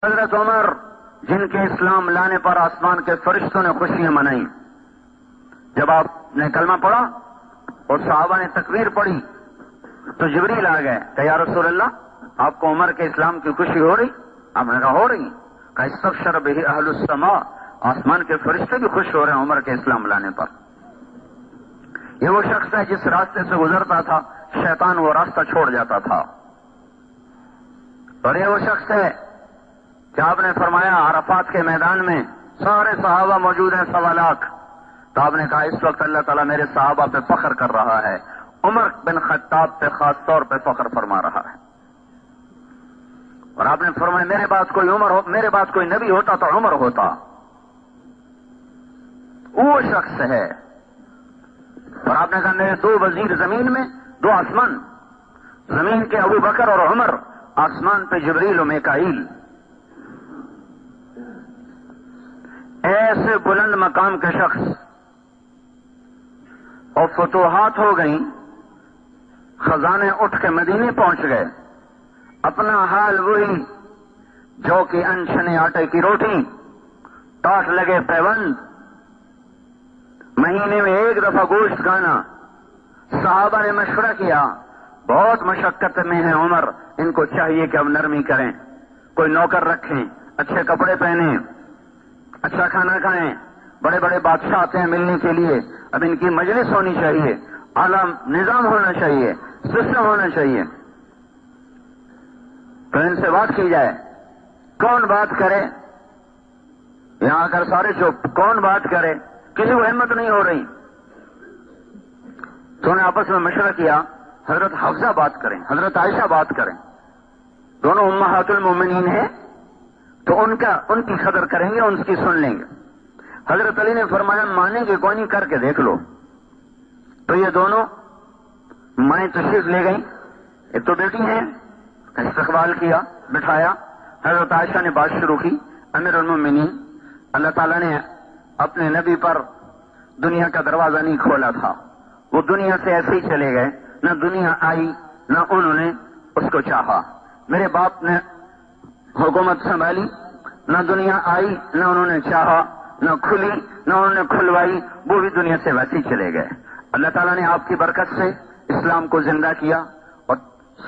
حضرت عمر جن کے اسلام لانے پر آسمان کے فرشتوں نے خوشیاں منائی. جب آپ نے کلمہ پڑھا اور صحابہ نے تکبیر پڑھی تو جبریل آ گئے کہ یا رسول اللہ آپ کو عمر کے اسلام کی خوشی ہو رہی؟ آپ نے کہا ہو رہی. کہ استبشر بہ اہل السماء، آسمان کے فرشتے بھی خوش ہو رہے ہیں عمر کے اسلام لانے پر. یہ وہ شخص ہے جس راستے سے گزرتا تھا شیطان وہ راستہ چھوڑ جاتا تھا. اور یہ وہ شخص ہے کہ آپ نے فرمایا عرفات کے میدان میں سارے صحابہ موجود ہیں 1.25 لاکھ. تو آپ نے کہا اس وقت اللہ تعالیٰ میرے صحابہ پہ فخر کر رہا ہے، عمر بن خطاب پہ خاص طور پہ فخر فرما رہا ہے. اور آپ نے فرمایا میرے بعد کوئی نبی ہوتا تو عمر ہوتا. وہ شخص ہے. اور آپ نے کہا میرے 2 وزیر زمین میں 2 آسمان، زمین کے ابو بکر اور عمر، آسمان پہ جبریل و میکائیل. ایسے بلند مقام کے شخص. اور فتوحات ہو گئیں، خزانے اٹھ کے مدینے پہنچ گئے. اپنا حال وہی جو کہ انچھنے آٹے کی روٹی، ٹاٹ لگے پیوند، مہینے میں 1 دفعہ گوشت کھانا. صحابہ نے مشورہ کیا بہت مشقت میں ہے عمر، ان کو چاہیے کہ اب نرمی کریں، کوئی نوکر رکھیں، اچھے کپڑے پہنیں، اچھا کھانا کھائیں. بڑے بڑے بادشاہ آتے ہیں ملنے کے لیے، اب ان کی مجلس ہونی چاہیے، اعلیٰ نظام ہونا چاہیے، سسٹم ہونا چاہیے. تو ان سے بات کی جائے. کون بات کرے؟ یہاں آ کر سارے چپ. کون بات کرے؟ کسی کو ہمت نہیں ہو رہی. تو انہوں نے آپس میں مشورہ کیا حضرت حفصہ بات کریں، حضرت عائشہ بات کریں، دونوں امہات المومنین ہیں تو ان کی قدر کریں گے، ان کی سن لیں گے. حضرت علی نے فرمایا مانیں گے کوئی نہیں، کر کے دیکھ لو. تو یہ دونوں مائیں تشریف لے گئیں. ایک تو بیٹی ہیں، استقبال کیا، بٹھایا. حضرت عائشہ نے بات شروع کی. امیر المومنین، اللہ تعالیٰ نے اپنے نبی پر دنیا کا دروازہ نہیں کھولا تھا، وہ دنیا سے ایسے ہی چلے گئے، نہ دنیا آئی نہ انہوں نے اس کو چاہا. میرے باپ نے حکومت سنبھالی، نہ دنیا آئی نہ انہوں نے چاہا، نہ کھلی نہ انہوں نے کھلوائی، وہ بھی دنیا سے ویسے ہی چلے گئے. اللہ تعالیٰ نے آپ کی برکت سے اسلام کو زندہ کیا اور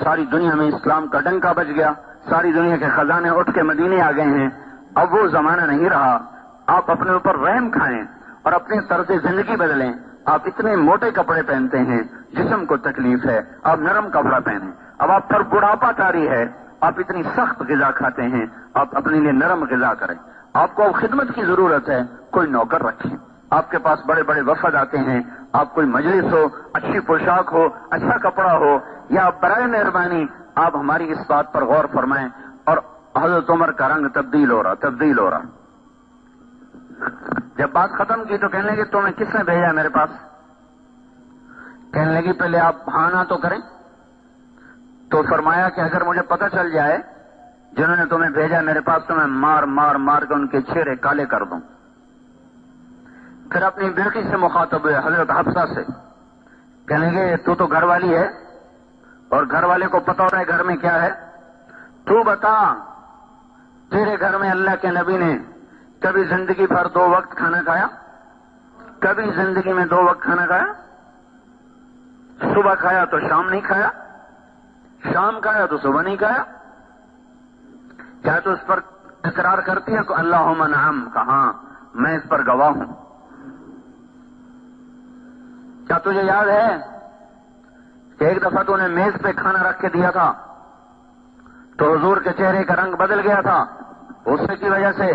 ساری دنیا میں اسلام کا ڈنکا بج گیا. ساری دنیا کے خزانے اٹھ کے مدینے آ گئے ہیں. اب وہ زمانہ نہیں رہا. آپ اپنے اوپر رحم کھائیں اور اپنے طرز زندگی بدلیں. آپ اتنے موٹے کپڑے پہنتے ہیں، جسم کو تکلیف ہے، آپ نرم کپڑا پہنیں. اب آپ پر بڑھاپا طاری ہے، آپ اتنی سخت غذا کھاتے ہیں، آپ اپنے لیے نرم غذا کریں. آپ کو خدمت کی ضرورت ہے، کوئی نوکر رکھیں. آپ کے پاس بڑے بڑے وفد آتے ہیں، آپ کوئی مجلس ہو، اچھی پوشاک ہو، اچھا کپڑا ہو، یا برائے مہربانی آپ ہماری اس بات پر غور فرمائیں. اور حضرت عمر کا رنگ تبدیل ہو رہا. جب بات ختم کی تو کہنے لگے تمہیں کس نے بھیجا میرے پاس؟ کہنے لگی پہلے آپ ہاں نہ تو کریں. تو فرمایا کہ اگر مجھے پتہ چل جائے جنہوں نے تمہیں بھیجا میرے پاس تو میں مار کے ان کے چہرے کالے کر دوں. پھر اپنی بیٹی سے مخاطب ہوئے، حضرت حفصہ سے. کہنے لگے تو گھر والی ہے اور گھر والے کو پتہ ہوتا ہے گھر میں کیا ہے. تو بتا تیرے گھر میں اللہ کے نبی نے کبھی زندگی بھر 2 وقت کھانا کھایا؟ کبھی زندگی میں 2 وقت کھانا کھایا؟ صبح کھایا تو شام نہیں کھایا، شام کھایا تو صبح نہیں کھایا. کیا تو اس پر اقرار کرتی ہے کہ اللہم نعم، کہاں میں اس پر گواہ ہوں. کیا تجھے یاد ہے کہ ایک دفعہ تو نے میز پہ کھانا رکھ کے دیا تھا تو حضور کے چہرے کا رنگ بدل گیا تھا؟ غصے کی وجہ سے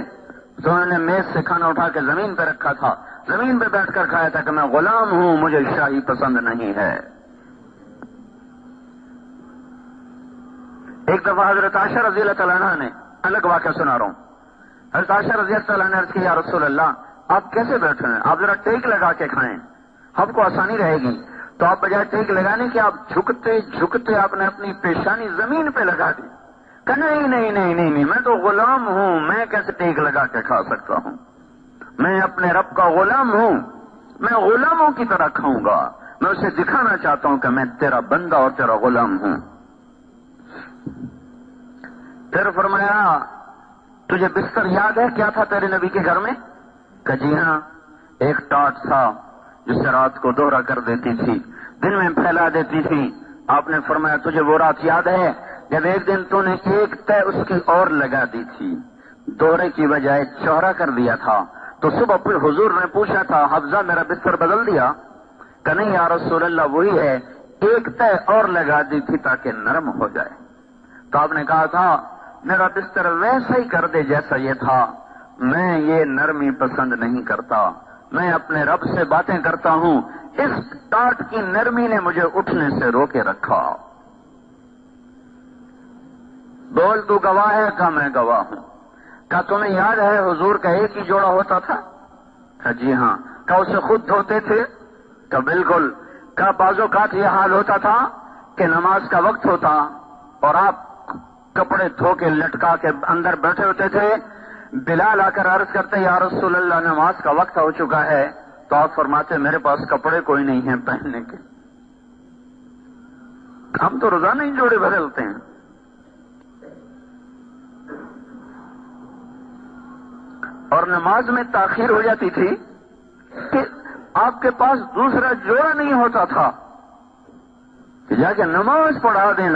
تو انہوں نے میز سے کھانا اٹھا کے زمین پہ رکھا تھا، زمین پہ بیٹھ کر کھایا تھا کہ میں غلام ہوں، مجھے شاہی پسند نہیں ہے. ایک دفعہ حضرت عائشہ رضی اللہ تعالیٰ عنہ نے، الگ واقعہ سنا رہا ہوں، حضرت عائشہ رضی اللہ تعالیٰ عنہ نے عرض کی یا رسول اللہ آپ کیسے بیٹھے ہیں؟ آپ ذرا ٹیک لگا کے کھائیں، ہم کو آسانی رہے گی. تو آپ بجائے ٹیک لگانے کے آپ جھکتے آپ نے اپنی پیشانی زمین پہ لگا دی. کہ نہیں میں تو غلام ہوں، میں کیسے ٹیک لگا کے کھا سکتا ہوں؟ میں اپنے رب کا غلام ہوں، میں غلاموں کی طرح کھاؤں گا. میں اسے دکھانا چاہتا ہوں کہ میں تیرا بندہ اور تیرا غلام ہوں. پھر فرمایا تجھے بستر یاد ہے کیا تھا تیرے نبی کے گھر میں؟ کہ جی ہاں، ایک ٹاٹ تھا جسے رات کو دوہرا کر دیتی تھی، دن میں پھیلا دیتی تھی۔ آپ نے فرمایا تجھے وہ رات یاد ہے جب ایک دن تو نے ایک تہ اس کی اور لگا دی تھی، دوہرے کی بجائے چوڑا کر دیا تھا، تو صبح پھر حضور نے پوچھا تھا حفظہ میرا بستر بدل دیا؟ کہ نہیں یا رسول اللہ وہی ہے، ایک تہ اور لگا دی تھی تاکہ نرم ہو جائے۔ تو آپ نے کہا تھا میرا بستر ویسا ہی کر دے جیسا یہ تھا، میں یہ نرمی پسند نہیں کرتا، میں اپنے رب سے باتیں کرتا ہوں، اس ٹاٹ کی نرمی نے مجھے اٹھنے سے روکے رکھا۔ بول تو گواہ ہے؟ کہا میں گواہ ہوں۔ کہا تمہیں یاد ہے حضور کا ایک ہی جوڑا ہوتا تھا؟ کہا جی ہاں۔ کہا اسے خود دھوتے تھے؟ کہا بالکل۔ کہا بعض اوقات یہ حال ہوتا تھا کہ نماز کا وقت ہوتا اور آپ کپڑے دھو کے لٹکا کے اندر بیٹھے ہوتے تھے، بلال آ کر عرض کرتے یا رسول اللہ نماز کا وقت ہو چکا ہے، تو آپ فرماتے میرے پاس کپڑے کوئی نہیں ہیں پہننے کے، ہم تو روزانہ ہی جوڑے بدلتے ہیں۔ اور نماز میں تاخیر ہو جاتی تھی کہ آپ کے پاس دوسرا جوڑا نہیں ہوتا تھا کہ جا کے نماز پڑھا دیں۔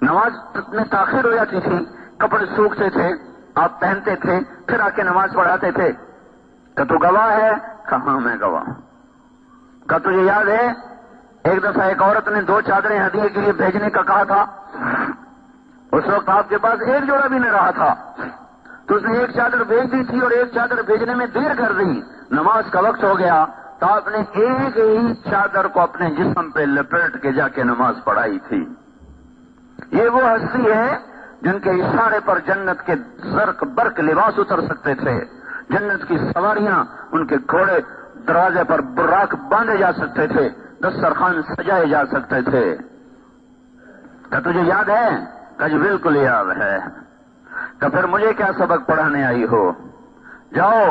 نماز میں تاخیر ہو جاتی تھی، کپڑے سوکھتے تھے، آپ پہنتے تھے، پھر آ کے نماز پڑھاتے تھے۔ کہ تو گواہ ہے؟ کہاں میں گواہ ہوں۔ کہ تجھے یاد ہے ایک دفعہ ایک عورت نے 2 چادریں ہدیے کے لیے بھیجنے کا کہا تھا، اس وقت آپ کے پاس ایک جوڑا بھی نہیں رہا تھا، تو اس نے ایک چادر بھیج دی تھی اور ایک چادر بھیجنے میں دیر کر دی، نماز کا وقت ہو گیا تو آپ نے ایک ہی چادر کو اپنے جسم پہ لپیٹ کے جا کے نماز پڑھائی تھی۔ یہ وہ ہستی ہے جن کے اشارے پر جنت کے زرق برق لباس اتر سکتے تھے، جنت کی سواریاں ان کے گھوڑے دروازے پر براق باندھے جا سکتے تھے، دسترخوان سجائے جا سکتے تھے۔ کیا تجھے یاد ہے؟ کہ جی بالکل یاد ہے۔ کہ پھر مجھے کیا سبق پڑھانے آئی ہو؟ جاؤ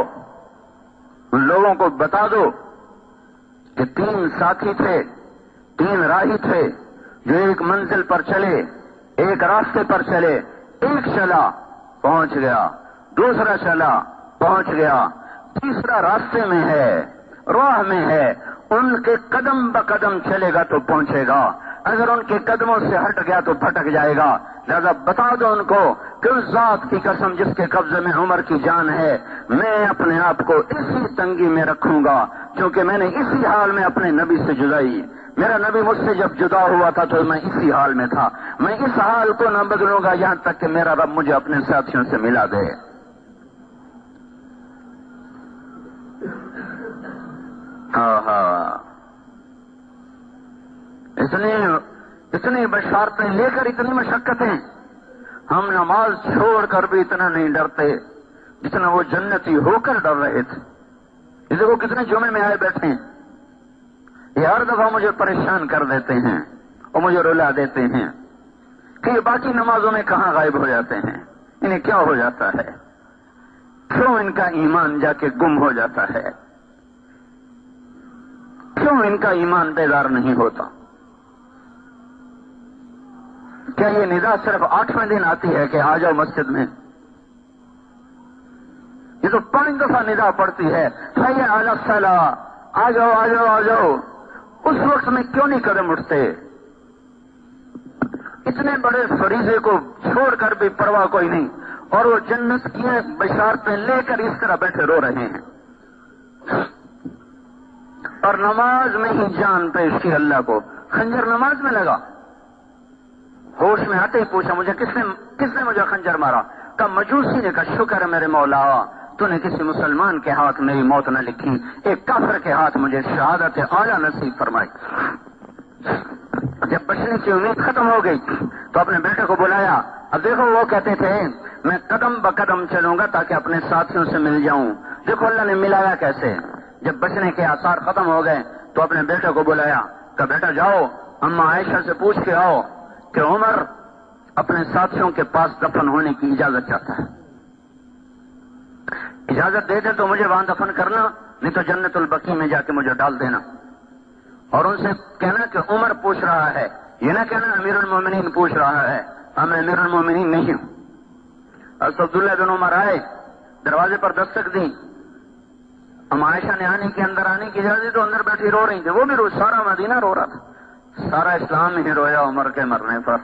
ان لوگوں کو بتا دو کہ 3 ساتھی تھے، 3 راہی تھے جو ایک منزل پر چلے، ایک راستے پر چلے، ایک چلا پہنچ گیا، دوسرا چلا پہنچ گیا، تیسرا راستے میں ہے، راہ میں ہے، ان کے قدم بقدم چلے گا تو پہنچے گا، اگر ان کے قدموں سے ہٹ گیا تو بھٹک جائے گا۔ لہذا بتا دو ان کو کہ اس ذات کی قسم جس کے قبضے میں عمر کی جان ہے، میں اپنے آپ کو اسی تنگی میں رکھوں گا کیونکہ میں نے اسی حال میں اپنے نبی سے جدائی، میرا نبی مجھ سے جب جدا ہوا تھا تو میں اسی حال میں تھا، میں اس حال کو نہ بدلوں گا یہاں تک کہ میرا رب مجھے اپنے ساتھیوں سے ملا دے۔ اتنی بشارتیں لے کر اتنی مشقتیں، ہم نماز چھوڑ کر بھی اتنا نہیں ڈرتے جتنا وہ جنتی ہو کر ڈر رہے تھے۔ اس کو کتنے جمعے میں آئے بیٹھے ہیں، یہ ہر دفعہ مجھے پریشان کر دیتے ہیں اور مجھے رلا دیتے ہیں کہ یہ باقی نمازوں میں کہاں غائب ہو جاتے ہیں، انہیں کیا ہو جاتا ہے، کیوں ان کا ایمان جا کے گم ہو جاتا ہے، کیوں ان کا ایمان بیدار نہیں ہوتا؟ کیا یہ ندا صرف 8ویں دن آتی ہے کہ آ جاؤ مسجد میں؟ یہ تو 5 دفعہ ندا پڑتی ہے، حی علی الصلاۃ، آ جاؤ آ جاؤ آ جاؤ، اس وقت میں کیوں نہیں قدم اٹھتے؟ اتنے بڑے فریضے کو چھوڑ کر بھی پرواہ کوئی نہیں، اور وہ جنت کی بشارتیں لے کر اس طرح بیٹھے رو رہے ہیں، اور نماز میں ہی جان پیش کی اللہ کو۔ خنجر نماز میں لگا، ہوش میں آتے ہی پوچھا مجھے کس نے مجھے خنجر مارا؟ کہا مجوسی نے۔ کہا شکر ہے میرے مولا تو نے کسی مسلمان کے ہاتھ میری موت نہ لکھی، ایک کافر کے ہاتھ مجھے شہادت اعلیٰ نصیب فرمائی۔ جب بچنے کی امید ختم ہو گئی تو اپنے بیٹے کو بلایا۔ اب دیکھو وہ کہتے تھے میں قدم بقدم چلوں گا تاکہ اپنے ساتھیوں سے مل جاؤں، دیکھو اللہ نے ملایا کیسے۔ جب بچنے کے آثار ختم ہو گئے تو اپنے بیٹے کو بلایا کہ بیٹا جاؤ اماں عائشہ سے پوچھ کے آؤ کہ عمر اپنے ساتھیوں کے پاس دفن ہونے کی اجازت چاہتا ہے، اجازت دے دے تو مجھے وہاں دفن کرنا، نہیں تو جنت البقیع میں جا کے مجھے ڈال دینا۔ اور ان سے کہنا کہ عمر پوچھ رہا ہے، یہ نہ کہنا امیر المومنین پوچھ رہا ہے، میں امیر المومنین نہیں ہوں۔ حضرت عبداللہ بن عمر آئے, دروازے پر دستک دی. ام عائشہ نے اندر آنے کی اجازت, تو اندر بیٹھی رو رہی تھی, وہ بھی سارا مدینہ رو رہا تھا, سارا اسلام ہی رویا عمر کے مرنے پر.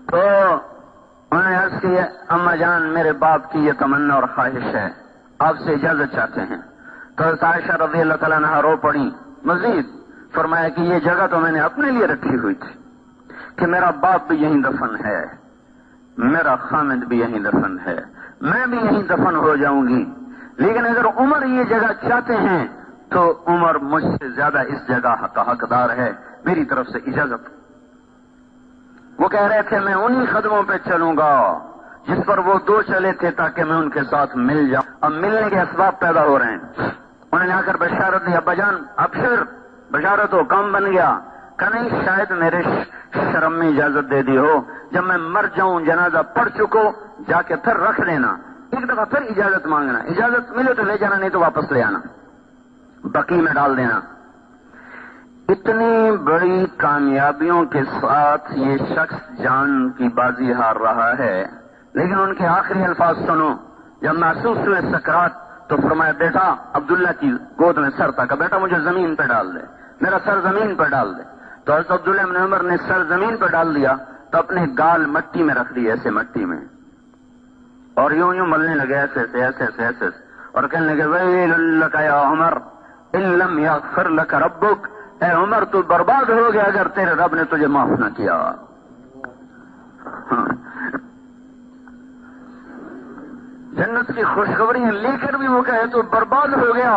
تو انہوں نے عرض کی, اما جان میرے باپ کی یہ تمنا اور خواہش ہے, آپ سے اجازت چاہتے ہیں. تو حضرت عائشہ رضی اللہ تعالیٰ عنہا رو پڑی. مزید فرمایا کہ یہ جگہ تو میں نے اپنے لیے رکھی ہوئی تھی کہ میرا باپ بھی یہیں دفن ہے, میرا خامد بھی یہیں دفن ہے, میں بھی یہیں دفن ہو جاؤں گی, لیکن اگر عمر یہ جگہ چاہتے ہیں تو عمر مجھ سے زیادہ اس جگہ کا حقدار ہے, میری طرف سے اجازت. وہ کہہ رہے تھے میں انہی قدموں پہ چلوں گا جس پر وہ دو چلے تھے تاکہ میں ان کے ساتھ مل جاؤں. اب ملنے کے اسباب پیدا ہو رہے ہیں. انہوں نے آ کر بشارت دی, ابا جان ابشر, بشارت ہو, کام بن گیا. کہ نہیں, شاید میرے شرم میں اجازت دے دی ہو, جب میں مر جاؤں جنازہ پڑھ چکو جا کے پھر رکھ دینا, ایک دفعہ پھر اجازت مانگنا, اجازت ملے تو لے جانا, نہیں تو واپس لے آنا, بقی میں ڈال دینا. اتنی بڑی کامیابیوں کے ساتھ یہ شخص جان کی بازی ہار رہا ہے, لیکن ان کے آخری الفاظ سنو. جب محسوس ہوئے سکرات تو فرمایا, بیٹا عبداللہ کی گود میں سر تھا, کہ بیٹا مجھے زمین پہ ڈال دے, میرا سر زمین پہ ڈال دے. تو حضرت عبداللہ بن عمر نے سر زمین پہ ڈال دیا, تو اپنے گال مٹی میں رکھ دیے, ایسے مٹی میں, اور یوں یوں ملنے لگے, ایسے ایسے ایسے ایسے ایسے, اور کہنے لگے ویل لک یا عمر ان لم یغفر لک ربک, اے عمر تو برباد ہو گیا اگر تیرے رب نے تجھے معاف نہ کیا. جنت کی خوشخبریاں لے کر بھی وہ کہے تو برباد ہو گیا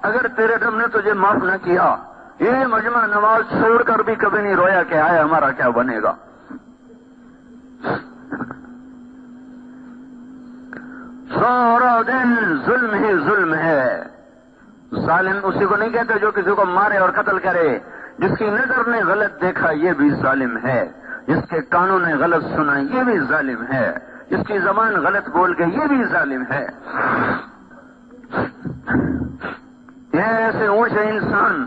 اگر تیرے رب نے تجھے معاف نہ کیا. یہ مجمع نماز چھوڑ کر بھی کبھی نہیں رویا کہ آئے ہمارا کیا بنے گا. سارا دن ظلم ہی ظلم ہے. ظالم اسی کو نہیں کہتے جو کسی کو مارے اور قتل کرے. جس کی نظر نے غلط دیکھا یہ بھی ظالم ہے, جس کے کانوں نے غلط سنا یہ بھی ظالم ہے, جس کی زبان غلط بول کے یہ بھی ظالم ہے. یہ ایسے اونچے انسان,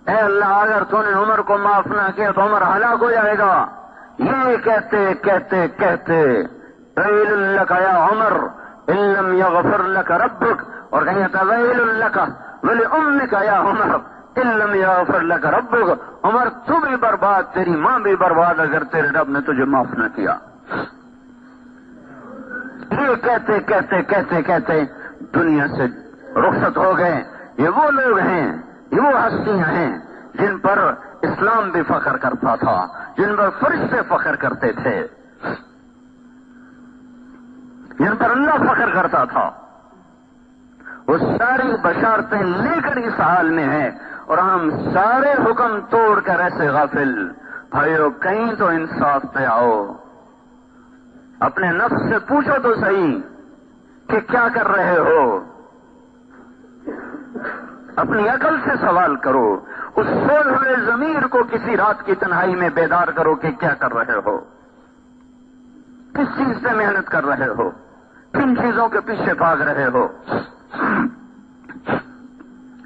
اے اللہ اگر تو نے عمر کو معاف نہ کیا تو عمر ہلاک ہو جائے گا, یہ کہتے کہتے کہتے ویل لک یا عمر ان لم یغفر لک ربک, اور کہیں تھا ویل لک ولامک یا عمر ان لم یغفر لک ربک, عمر تو بھی برباد, تیری ماں بھی برباد اگر تیرے رب نے تجھے معاف نہ کیا. یہ کہتے کہتے کہتے کہتے دنیا سے رخصت ہو گئے. یہ وہ لوگ ہیں, یہ وہ ہستیاں ہیں جن پر اسلام بھی فخر کرتا تھا, جن پر فرشتے فخر کرتے تھے, جن پر اللہ فخر کرتا تھا. وہ ساری بشارتیں لے کر اس حال میں ہیں, اور ہم سارے حکم توڑ کر ایسے غافل. بھائیو کہیں تو انصاف پہ آؤ, اپنے نفس سے پوچھو تو صحیح کہ کیا کر رہے ہو, اپنی عقل سے سوال کرو, اس سول ہوئے ضمیر کو کسی رات کی تنہائی میں بیدار کرو کہ کیا کر رہے ہو, کس چیز سے محنت کر رہے ہو, کن چیزوں کے پیچھے بھاگ رہے ہو.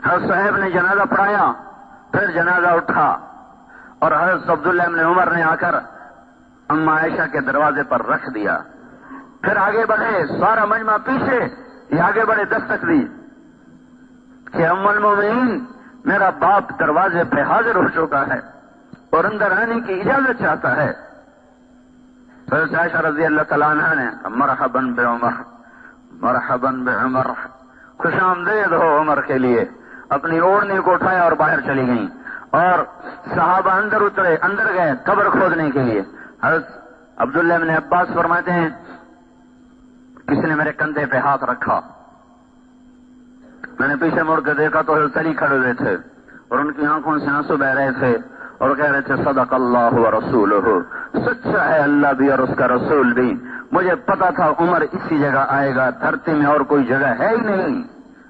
حضرت صاحب نے جنازہ پڑھایا, پھر جنازہ اٹھا, اور حضرت عبداللہ بن عمر نے آ کر اما عائشہ کے دروازے پر رکھ دیا. پھر آگے بڑھے, سارا مجمع پیچھے, یہ آگے بڑھے, دستک دی کہ ام المومنین میرا باپ دروازے پہ حاضر ہو چکا ہے اور اندر آنے کی اجازت چاہتا ہے. حضرت عائشہ رضی اللہ تعالیٰ عنہ نے مرحبا بعمر, مرحبا بعمر, خوش آمدید ہو عمر کے لیے. اپنی اوڑھنی کو اٹھایا اور باہر چلی گئیں, اور صحابہ اندر اترے, اندر گئے قبر کھودنے کے لیے. حضرت عبداللہ بن عباس فرماتے ہیں کسی نے میرے کندھے پہ ہاتھ رکھا, میں نے پیچھے مڑ کے دیکھا تو حضرت علی کھڑے ہوئے تھے, اور ان کی آنکھوں سے آنسو بہ رہے تھے, اور کہہ رہے تھے صدق اللہ و رسولہ, سچا ہے اللہ بھی اور اس کا رسول بھی. مجھے پتا تھا عمر اسی جگہ آئے گا, دھرتی میں اور کوئی جگہ ہے ہی نہیں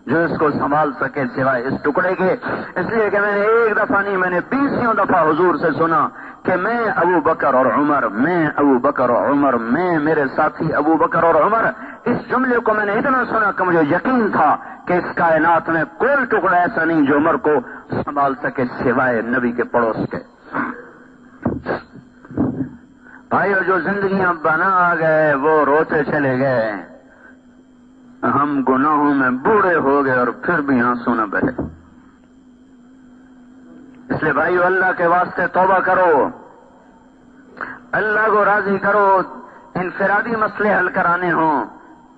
جو اس کو سنبھال سکے سوائے اس ٹکڑے کے. اس لیے کہ میں نے ایک دفعہ نہیں, میں نے 20 دفعہ حضور سے سنا کہ میں ابو بکر اور عمر, میں ابو بکر اور عمر, میں میرے ساتھی ابو بکر اور عمر. اس جملے کو میں نے اتنا سنا کہ مجھے یقین تھا کہ اس کائنات میں کوئی ٹکڑا ایسا نہیں جو عمر کو سنبھال سکے سوائے نبی کے پڑوس کے. بھائیو جو زندگیاں بنا گئے وہ روتے چلے گئے، ہم گناہوں میں بوڑھے ہو گئے اور پھر بھی آنسو نہ بہے۔ اس لیے بھائیو اللہ کے واسطے توبہ کرو، اللہ کو راضی کرو۔ انفرادی مسئلے حل کرانے ہوں،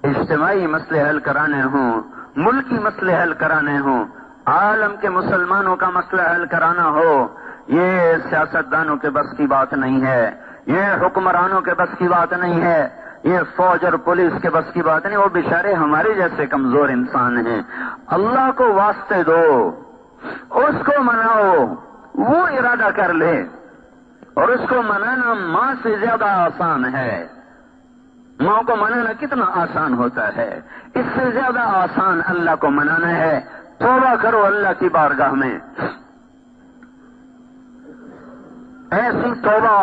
اجتماعی مسئلے حل کرانے ہوں، ملکی مسئلے حل کرانے ہوں، عالم کے مسلمانوں کا مسئلہ حل کرانا ہو، یہ سیاستدانوں کے بس کی بات نہیں ہے، یہ حکمرانوں کے بس کی بات نہیں ہے، یہ فوج اور پولیس کے بس کی بات نہیں۔ وہ بیچارے ہمارے جیسے کمزور انسان ہیں، اللہ کو واسطے دو، اس کو مناؤ، وہ ارادہ کر لے، اور اس کو منانا ماں سے زیادہ آسان ہے۔ ماں کو منانا کتنا آسان ہوتا ہے، اس سے زیادہ آسان اللہ کو منانا ہے۔ توبہ کرو اللہ کی بارگاہ میں، ایسی توبہ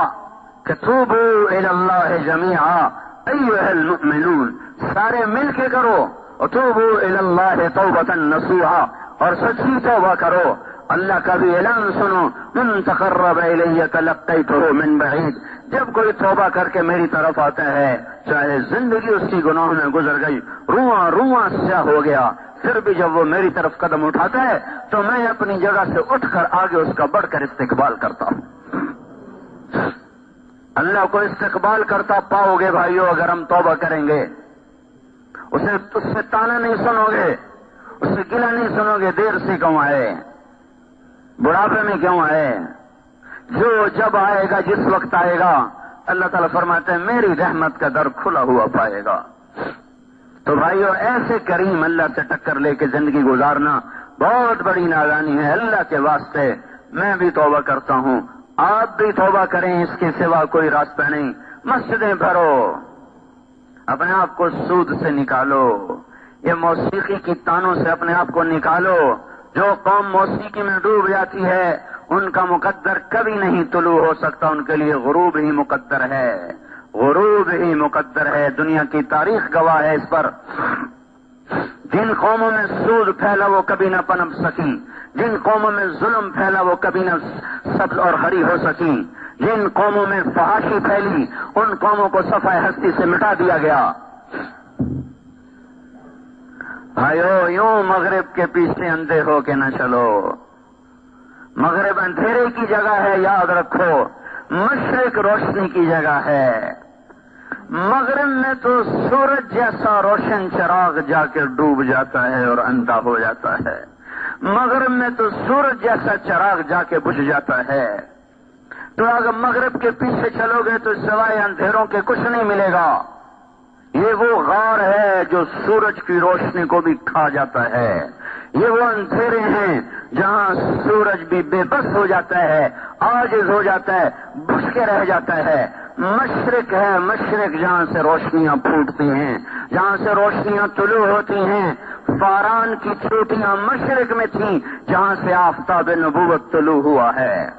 کہ توبوا الی اللہ جمیعا ایھا المؤمنون، سارے مل کے کرو، وتوبوا الی اللہ توبۃ نصوحا، اور سچی توبہ کرو۔ اللہ کا بھی اعلان سنو، من تقرب الی تلقیتہ من بعید، جب کوئی توبہ کر کے میری طرف آتا ہے، چاہے زندگی اس کی گناہوں میں گزر گئی، رواں رواں سیاہ ہو گیا، پھر بھی جب وہ میری طرف قدم اٹھاتا ہے تو میں اپنی جگہ سے اٹھ کر آگے اس کا بڑھ کر استقبال کرتا ہوں۔ اللہ کو استقبال کرتا پاؤ گے بھائیو اگر ہم توبہ کریں گے۔ اس سے تانا نہیں سنو گے، اس سے گلہ نہیں سنو گے، دیر سے کیوں آئے، بڑھاپے میں کیوں آئے، جو جب آئے گا، جس وقت آئے گا، اللہ تعالیٰ فرماتے ہیں میری رحمت کا در کھلا ہوا پائے گا۔ تو بھائیو ایسے کریم اللہ سے ٹکر لے کے زندگی گزارنا بہت بڑی نادانی ہے۔ اللہ کے واسطے میں بھی توبہ کرتا ہوں، آپ بھی توبہ کریں، اس کے سوا کوئی راستہ نہیں۔ مسجدیں بھرو، اپنے آپ کو سود سے نکالو، یہ موسیقی کی تانوں سے اپنے آپ کو نکالو۔ جو قوم موسیقی میں ڈوب جاتی ہے ان کا مقدر کبھی نہیں طلوع ہو سکتا، ان کے لیے غروب ہی مقدر ہے، غروب ہی مقدر ہے۔ دنیا کی تاریخ گواہ ہے اس پر۔ جن قوموں میں سود پھیلا وہ کبھی نہ پنپ سکی، جن قوموں میں ظلم پھیلا وہ کبھی نہ سبز اور ہری ہو سکی، جن قوموں میں فحاشی پھیلی ان قوموں کو صفحہ ہستی سے مٹا دیا گیا۔ بھائیو یوں مغرب کے پیچھے اندھے ہو کے نہ چلو، مغرب اندھیرے کی جگہ ہے، یاد رکھو، مشرق روشنی کی جگہ ہے۔ مغرب میں تو سورج جیسا روشن چراغ جا کے ڈوب جاتا ہے اور اندھا ہو جاتا ہے، مغرب میں تو سورج جیسا چراغ جا کے بجھ جاتا ہے۔ تو اگر مغرب کے پیچھے چلو گے تو سوائے اندھیروں کے کچھ نہیں ملے گا۔ یہ وہ غار ہے جو سورج کی روشنی کو بھی کھا جاتا ہے، یہ وہ اندھیرے ہیں جہاں سورج بھی بے بس ہو جاتا ہے، عاجز ہو جاتا ہے، بجھ کے رہ جاتا ہے۔ مشرق ہے، مشرق جہاں سے روشنیاں پھوٹتی ہیں، جہاں سے روشنیاں طلوع ہوتی ہیں۔ فاران کی چوٹیاں مشرق میں تھیں جہاں سے آفتاب نبوت طلوع ہوا ہے۔